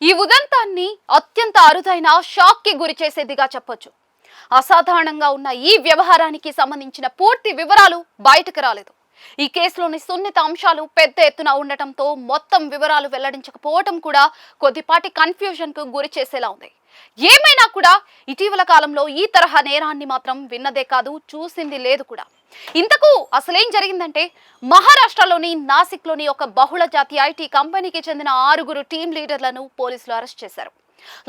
ఈ ఉదంతాన్ని అత్యంత అరుదైన షాక్ కి గురి చేసేదిగా చెప్పొచ్చు. అసాధారణంగా ఉన్న ఈ వ్యవహారానికి సంబంధించిన పూర్తి వివరాలు బయటకు రాలేదు. ఈ కేసులోని సున్నిత అంశాలు పెద్ద ఎత్తున ఉండటంతో మొత్తం వివరాలు వెల్లడించకపోవడం కూడా కొద్దిపాటి కన్ఫ్యూజన్ కు గురి చేసేలా ఉంది. ఏమైనా కూడా ఇటీవల కాలంలో ఈ తరహా నేరాన్ని మాత్రం విన్నదే కాదు, చూసింది లేదు కూడా. ఇంతకు అసలేం జరిగిందంటే, మహారాష్ట్రలోని నాసిక్లోని ఒక బహుళ జాతి ఐటీ కంపెనీకి చెందిన 6 టీం లీడర్లను పోలీసులు అరెస్ట్ చేశారు.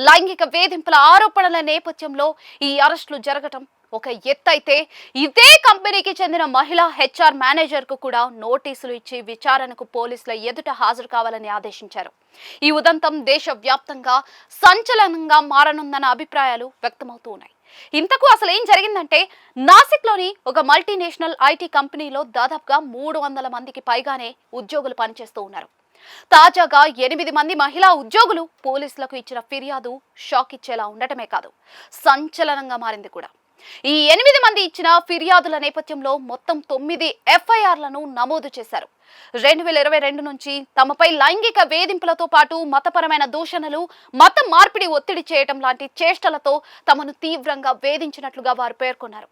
లైంగిక వేధింపుల ఆరోపణల నేపథ్యంలో ఈ అరెస్టులు జరగటం ఒక ఎత్తైతే, ఇదే కంపెనీకి చెందిన మహిళా హెచ్ఆర్ మేనేజర్ కు కూడా నోటీసులు ఇచ్చి విచారణకు పోలీసుల ఎదుట హాజరు కావాలని ఆదేశించారు. ఈ ఉదంతం దేశవ్యాప్తంగా సంచలనంగా మారనుందన్న అభిప్రాయాలు వ్యక్తమవుతూ ఉన్నాయి. ఇంతకు అసలు ఏం జరిగిందంటే, నాసిక్లోని ఒక మల్టీనేషనల్ ఐటీ కంపెనీలో దాదాపుగా 300 మందికి పైగానే ఉద్యోగులు పనిచేస్తూ ఉన్నారు. తాజాగా 8 మంది మహిళా ఉద్యోగులు పోలీసులకు ఇచ్చిన ఫిర్యాదు షాక్ ఇచ్చేలా ఉండటమే కాదు, సంచలనంగా మారింది కూడా. ఈ 8 మంది ఇచ్చిన ఫిర్యాదుల నేపథ్యంలో మొత్తం 9 ఎఫ్ఐఆర్లను నమోదు చేశారు. 2022 నుంచి తమపై లైంగిక వేధింపులతో పాటు మతపరమైన దూషణలు, మత మార్పిడి ఒత్తిడి చేయటం లాంటి చేష్టలతో తమను తీవ్రంగా వేధించినట్లుగా వారు పేర్కొన్నారు.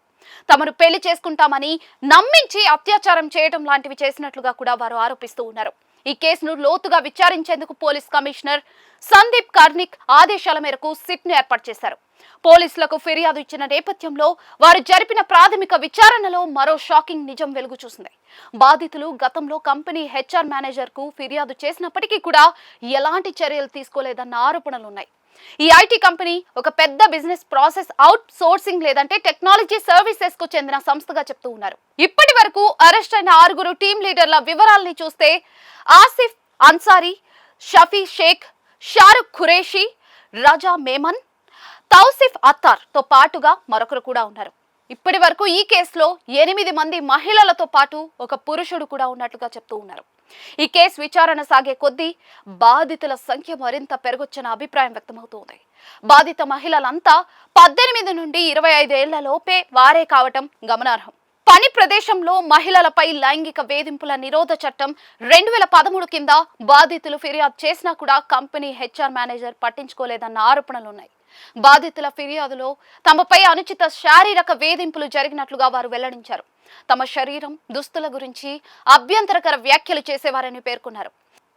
తమను పెళ్లి చేసుకుంటామని నమ్మించి అత్యాచారం చేయటం లాంటివి చేసినట్లుగా కూడా వారు ఆరోపిస్తూ ఉన్నారు. ఈ కేసును లోతుగా విచారించేందుకు పోలీస్ కమిషనర్ సందీప్ కార్నిక్ ఆదేశాల మేరకు సిట్ను ఏర్పాటు చేశారు. పోలీసులకు ఫిర్యాదు ఇచ్చిన నేపథ్యంలో వారు జరిపిన ప్రాథమిక విచారణలో మరో షాకింగ్ నిజం వెలుగు చూసింది. బాధితులు గతంలో కంపెనీ హెచ్ఆర్ మేనేజర్ కు ఫిర్యాదు చేసినప్పటికీ కూడా ఎలాంటి చర్యలు తీసుకోలేదన్న ఆరోపణలున్నాయి. ఈ ఐటీ కంపెనీ ఒక పెద్ద బిజినెస్ ప్రాసెస్ అవుట్ సోర్సింగ్ లేదంటే టెక్నాలజీ సర్వీసెస్ కు చెందిన సంస్థగా చెప్తూ ఉన్నారు. ఇప్పటి వరకు అరెస్ట్ అయిన 6 టీం లీడర్ల వివరాల్ని చూస్తే, ఆసిఫ్ అన్సారీ, షఫీ షేక్, షారుఖ్ ఖురేషి, రజా మేమన్, తౌసిఫ్ అత్తార్ తో పాటుగా మరొకరు కూడా ఉన్నారు. ఇప్పటి వరకు ఈ కేసులో 8 మంది మహిళలతో పాటు ఒక పురుషుడు కూడా ఉన్నట్లుగా చెప్తూ ఉన్నారు. ఈ కేసు విచారణ సాగే కొద్దీ బాధితుల సంఖ్య మరింత పెరగొచ్చన్న అభిప్రాయం వ్యక్తమవుతోంది. బాధిత మహిళలంతా 18 నుండి 25 ఏళ్ల లోపే వారే కావటం గమనార్హం. పని ప్రదేశంలో మహిళలపై లైంగిక వేధింపుల నిరోధ చట్టం 2013 కింద బాధితులు ఫిర్యాదు చేసినా కూడా కంపెనీ హెచ్ఆర్ మేనేజర్ పట్టించుకోలేదన్న ఆరోపణలున్నాయి. బాధితుల ఫిర్యాదులో తమపై అనుచిత శారీరక వేధింపులు జరిగినట్లుగా వారు వెల్లడించారు. తమ శరీరం, దుస్తుల గురించి అభ్యంతరకర వ్యాఖ్యలు చేసేవారని పేర్కొన్నారు.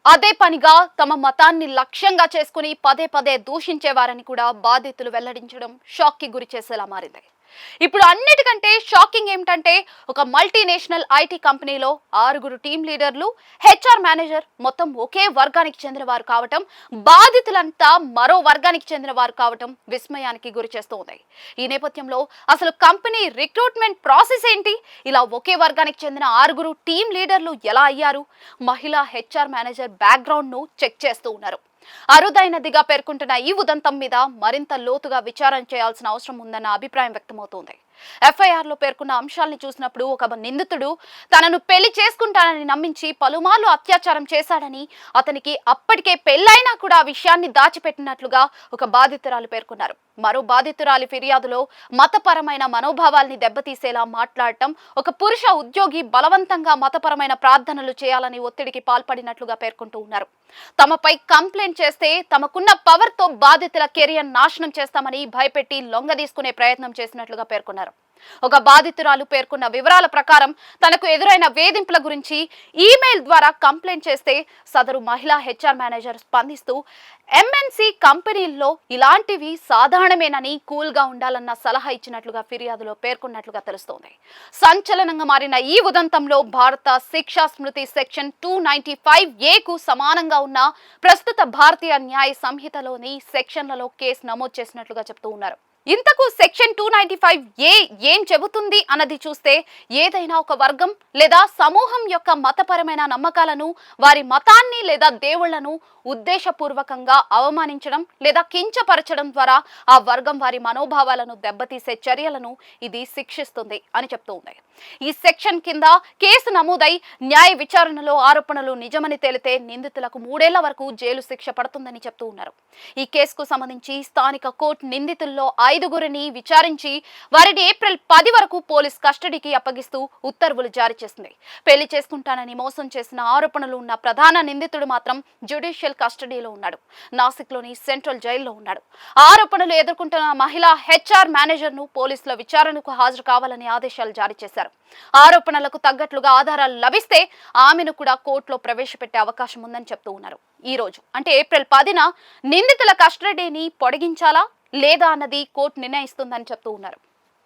అదే పనిగా తమ మతాన్ని లక్ష్యంగా చేసుకుని పదే పదే దూషించేవారని కూడా బాధితులు వెల్లడించడం షాక్ కి గురి చేసేలా మారింది. ఇప్పుడు అన్నిటికంటే షాకింగ్ ఏమిటంటే, ఒక మల్టీనేషనల్ ఐటీ కంపెనీలో 6 టీం లీడర్లు, హెచ్ఆర్ మేనేజర్ మొత్తం ఒకే వర్గానికి చెందిన వారు కావటం, బాధితులంతా మరో వర్గానికి చెందిన వారు కావటం విస్మయానికి గురి చేస్తోంది. ఈ నేపథ్యంలో అసలు కంపెనీ రిక్రూట్మెంట్ ప్రాసెస్ ఏంటి? ఇలా ఒకే వర్గానికి చెందిన 6 టీం లీడర్లు ఎలా అయ్యారు? మహిళా హెచ్ఆర్ మేనేజర్ బ్యాక్గ్రౌండ్ ను చెక్ చేస్తూ ఉన్నారు. అరుదైనదిగా పేర్కొంటున్న ఈ ఉదంతం మీద మరింత లోతుగా విచారణ చేయాల్సిన అవసరం ఉందన్న అభిప్రాయం వ్యక్తమవుతోంది. ఎఫ్ఐఆర్ లో పేర్కొన్న అంశాలను చూసినప్పుడు, ఒక నిందితుడు తనను పెళ్లి చేసుకుంటానని నమ్మించి పలుమార్లు అత్యాచారం చేశాడని, అతనికి అప్పటికే పెళ్లైనా కూడా ఆ విషయాన్ని దాచిపెట్టినట్లుగా ఒక బాధితురాలు పేర్కొన్నారు. మరో బాధితురాలి ఫిర్యాదులో మతపరమైన మనోభావాల్ని దెబ్బతీసేలా మాట్లాడటం, ఒక పురుష ఉద్యోగి బలవంతంగా మతపరమైన ప్రార్థనలు చేయాలని ఒత్తిడికి పాల్పడినట్లుగా పేర్కొంటూ ఉన్నారు. తమపై కంప్లైంట్ చేస్తే తమకున్న పవర్ తో బాధితుల కెరియర్ నాశనం చేస్తామని భయపెట్టి లొంగదీసుకునే ప్రయత్నం చేసినట్లుగా పేర్కొన్నారు. ఒక బాధితురాలు పేర్కొన్న వివరాల ప్రకారం తనకు ఎదురైన వేధింపుల గురించి ఈమెయిల్ ద్వారా కంప్లైంట్ చేస్తే సదరు మహిళా హెచ్ఆర్ మేనేజర్ స్పందిస్తూ ఎంఎన్సి కంపెనీల్లో ఇలాంటివి సాధారణమేనని, కూల్ గా ఉండాలన్న సలహా ఇచ్చినట్లుగా ఫిర్యాదులో పేర్కొన్నట్లుగా తెలుస్తోంది. సంచలనంగా మారిన ఈ ఉదంతంలో భారత శిక్షా స్మృతి సెక్షన్ 295A కు సమానంగా ఉన్న ప్రస్తుత భారతీయ న్యాయ సంహితలోని సెక్షన్లలో కేసు నమోదు చేసినట్లుగా చెప్తూ ఉన్నారు. ఇంతకు సెక్షన్ 295A ఏం చెబుతుంది అన్నది చూస్తే, ఏదైనా ఒక వర్గం లేదా సమూహం యొక్క మతపరమైన నమ్మకాలను, వారి మతాన్ని లేదా దేవుళ్లను ఉద్దేశపూర్వకంగా అవమానించడం లేదా కించపరచడం ద్వారా ఆ వర్గం వారి మనోభావాలను దెబ్బతీసే చర్యలను ఇది శిక్షిస్తుంది అని చెప్తూ ఉంది. ఈ సెక్షన్ కింద కేసు నమోదై న్యాయ విచారణలో ఆరోపణలు నిజమని తేలితే నిందితులకు 3 ఏళ్ల వరకు జైలు శిక్ష పడుతుందని చెప్తూ ఉన్నారు. ఈ కేసుకు సంబంధించి స్థానిక కోర్టు నిందితుల్లో ఐదుగురిని విచారించి వారిని ఏప్రిల్ 10 వరకు పోలీస్ కస్టడీకి అప్పగిస్తూ ఉత్తర్వులు జారీ చేసింది. పెళ్లి చేసుకుంటానని మోసం చేసిన ఆరోపణలు ఉన్న ప్రధాన నిందితుడు మాత్రం జ్యుడిషియల్ కస్టడీలో ఉన్నాడు. నాసిక్లోని సెంట్రల్ జైల్లో ఉన్నాడు. ఆరోపణలు ఎదుర్కొంటున్న మహిళా హెచ్ఆర్ మేనేజర్ ను పోలీసుల విచారణకు హాజరు కావాలని ఆదేశాలు జారీ చేశారు. ఆరోపణలకు తగ్గట్లుగా ఆధారాలు లభిస్తే ఆమెను కూడా కోర్టులో ప్రవేశపెట్టే అవకాశం ఉందని చెప్తూ ఉన్నారు. ఈ రోజు అంటే ఏప్రిల్ 10న నిందితుల కస్టడీని పొడిగించాలా లేదా అన్నది కోర్టు నిర్ణయిస్తుందని చెప్తూ ఉన్నారు.